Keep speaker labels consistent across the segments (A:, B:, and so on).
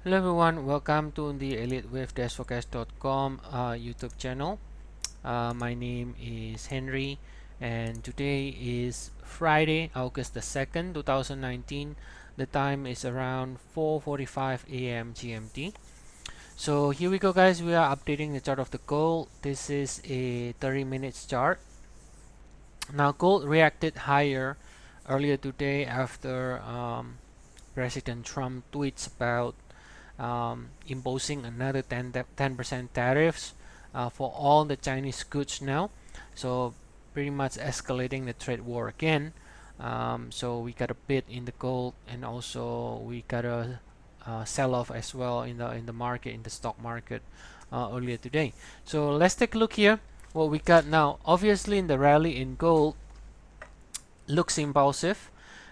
A: Hello everyone, welcome to the Elliott Wave YouTube channel. My name is Henry and today is Friday, August the 2nd, 2019. The time is around 4:45 a.m. GMT. So here we go guys, we are updating the chart of the gold. This is a 30 minutes chart. Now gold reacted higher earlier today after President Trump tweets about imposing another 10% tariffs for all the Chinese goods now. So pretty much escalating the trade war again. So we got a bid in the gold, and also we got a sell off as well in the market, in the stock market earlier today. So let's take a look here. What we got now, obviously in the rally in gold, looks impulsive.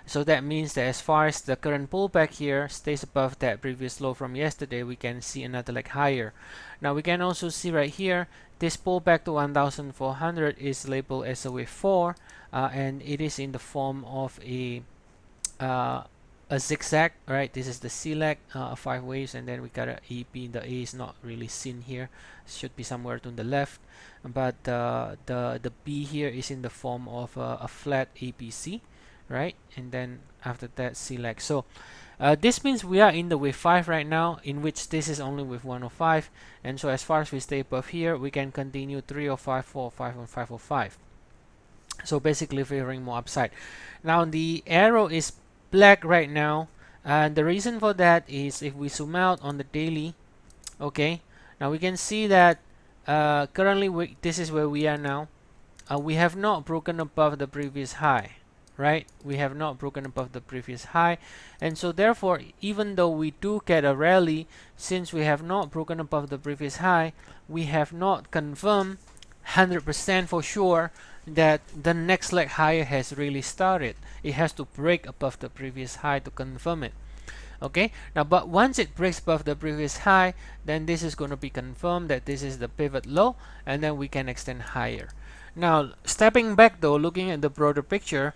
A: So that means that as far as the current pullback here stays above that previous low from yesterday, we can see another leg higher. Now we can also see right here, this pullback to 1,400 is labeled as a wave 4, and it is in the form of uh, a zigzag, right? This is the C leg, 5 waves, and then we got a EP. The A is not really seen here, should be somewhere to the left, but the B here is in the form of a flat APC, right? And then after that C leg. So this means we are in the wave 5 right now, in which this is only wave 105, and so as far as we stay above here, we can continue 305, 405, and 505. So basically favoring more upside. Now the arrow is black right now, and the reason for that is if we zoom out on the daily, okay, now we can see that currently this is where we are now. We have not broken above the previous high, right? We have not broken above the previous high, and so therefore, even though we do get a rally, since we have not broken above the previous high, we have not confirmed 100% for sure that the next leg higher has really started. It has to break above the previous high to confirm it. Okay, now but once it breaks above the previous high, then this is going to be confirmed that this is the pivot low, and then we can extend higher. Now stepping back though, looking at the broader picture,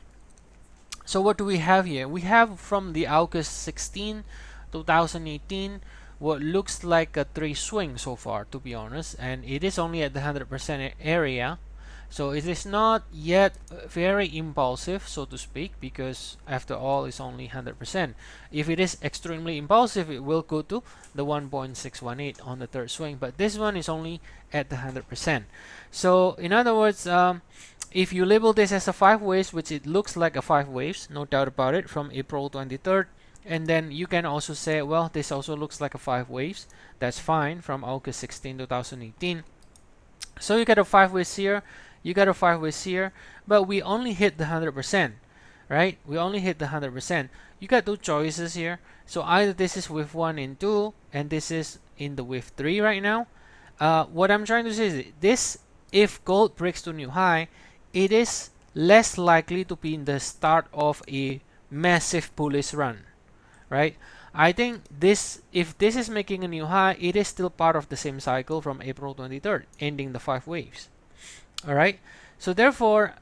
A: so what do we have here? We have from the August 16, 2018, what looks like a 3 swing so far, to be honest, and it is only at the 100% area. So it is not yet very impulsive, so to speak, because after all it's only 100%. If it is extremely impulsive, it will go to the 1.618 on the third swing, but this one is only at the 100%. So in other words, if you label this as a 5 waves, which it looks like a 5 waves, no doubt about it, from April 23rd, and then you can also say, well, this also looks like a 5 waves. That's fine, from August 16, 2018. So you got a 5 waves here, you got a 5 waves here, but we only hit the 100%, right? We only hit the 100%. You got two choices here. So either this is wave 1 and 2, and this is in the wave 3 right now. What I'm trying to say is this, if gold breaks to new high, it is less likely to be in the start of a massive bullish run, right? I think this, if this is making a new high, it is still part of the same cycle from April 23rd, ending the 5 waves. All right. So therefore,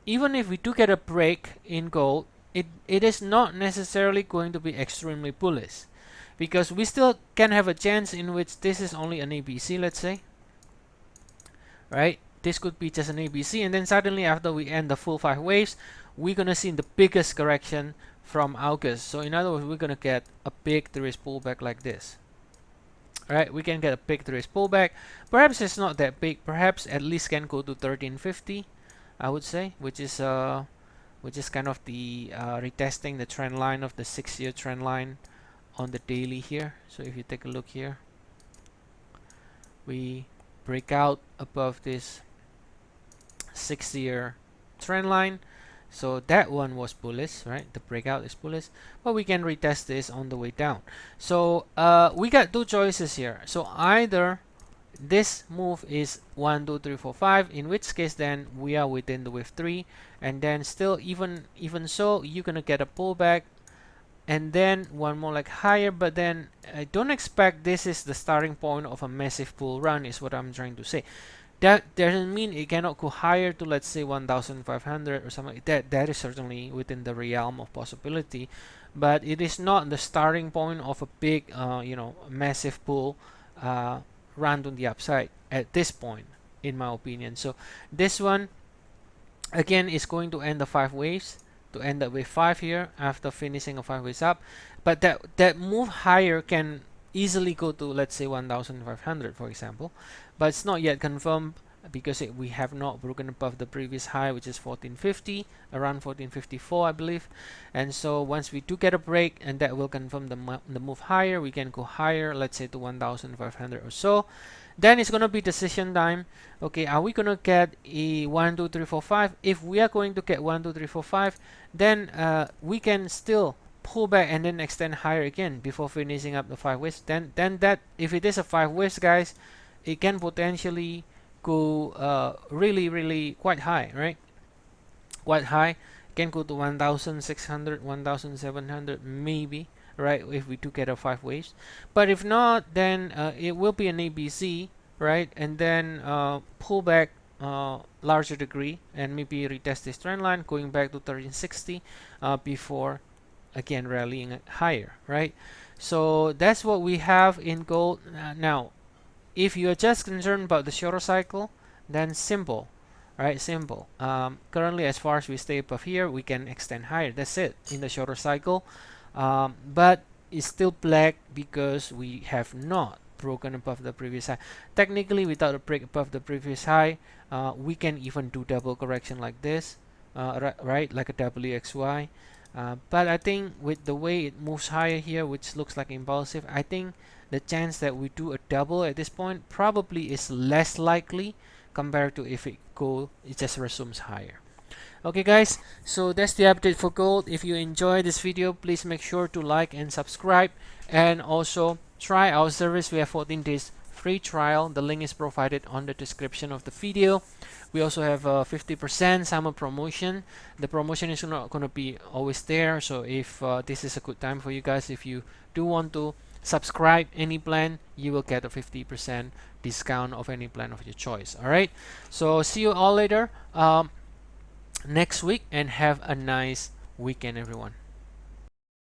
A: even if we do get a break in gold, it is not necessarily going to be extremely bullish, because we still can have a chance in which this is only an ABC, let's say, right? This could be just an ABC, and then suddenly after we end the full 5 waves, we're gonna see the biggest correction from August. So in other words, we're gonna get a big 3-ways pullback like this. Right, we can get a big 3-ways pullback. Perhaps it's not that big. Perhaps at least can go to 1350, I would say, which is kind of the retesting the trend line of the 6-year trend line on the daily here. So if you take a look here, we break out above this 6-year trend line. So that one was bullish, right? The breakout is bullish, but we can retest this on the way down. So we got two choices here. So either this move is 1, 2, 3, 4, 5, in which case then we are within the wave 3, and then still even so you're gonna get a pullback, and then one more like higher. But then I don't expect this is the starting point of a massive bull run, is what I'm trying to say. That doesn't mean it cannot go higher to, let's say, 1,500 or something like that. That is certainly within the realm of possibility. but it is not the starting point of a big massive pull run to the upside at this point, in my opinion. So this one again is going to end the 5 waves, to end up with 5 here after finishing a 5 waves up, but that move higher can easily go to, let's say, 1500 for example, but it's not yet confirmed because we have not broken above the previous high, which is 1450, around 1454 I believe. And so once we do get a break, and that will confirm the move higher, we can go higher, let's say to 1500 or so. Then it's going to be decision time. Okay, are we going to get a 1 2 3 4 5? If we are going to get 1 2 3 4 5, then we can still pull back and then extend higher again before finishing up the 5 waves. Then that, if it is a 5 waves, guys, it can potentially go really quite high, right? Quite high. Can go to 1600, 1700 maybe, right, if we do get a 5 waves. But if not, then it will be an ABC, right, and then pull back larger degree and maybe retest this trend line going back to 1360 before again rallying higher, right? So that's what we have in gold. Now if you're just concerned about the shorter cycle, then simple, right? Simple. Currently, as far as we stay above here, we can extend higher. That's it in the shorter cycle. But it's still black because we have not broken above the previous high. Technically, without a break above the previous high, we can even do double correction like this, right? Like a WXY. But I think with the way it moves higher here, which looks like impulsive, I think the chance that we do a double at this point probably is less likely compared to if it just resumes higher. Okay guys, so that's the update for gold. If you enjoyed this video, please make sure to like and subscribe, and also try our service. We have 14 days free trial. The link is provided on the description of the video. We also have a 50% summer promotion. The promotion is not going to be always there, so if this is a good time for you guys, if you do want to subscribe any plan, you will get a 50% discount of any plan of your choice. All right, so see you all later next week, and have a nice weekend everyone.